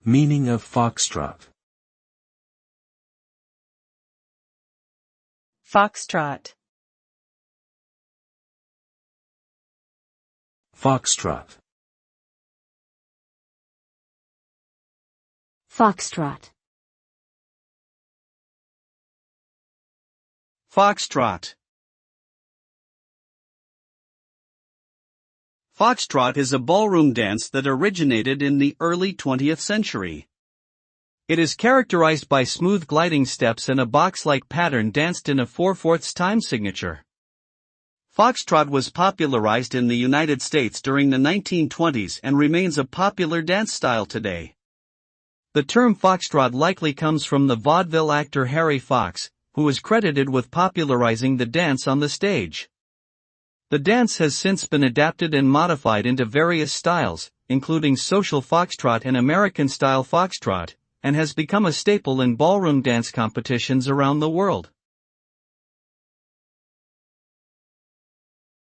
Meaning of foxtrot. Foxtrot. Foxtrot. Foxtrot. Foxtrot. Foxtrot is a ballroom dance that originated in the early 20th century. It is characterized by smooth gliding steps and a box-like pattern danced in a 4/4 time signature. Foxtrot was popularized in the United States during the 1920s and remains a popular dance style today. The term foxtrot likely comes from the vaudeville actor Harry Fox, who is credited with popularizing the dance on the stage. The dance has since been adapted and modified into various styles, including social foxtrot and American-style foxtrot, and has become a staple in ballroom dance competitions around the world.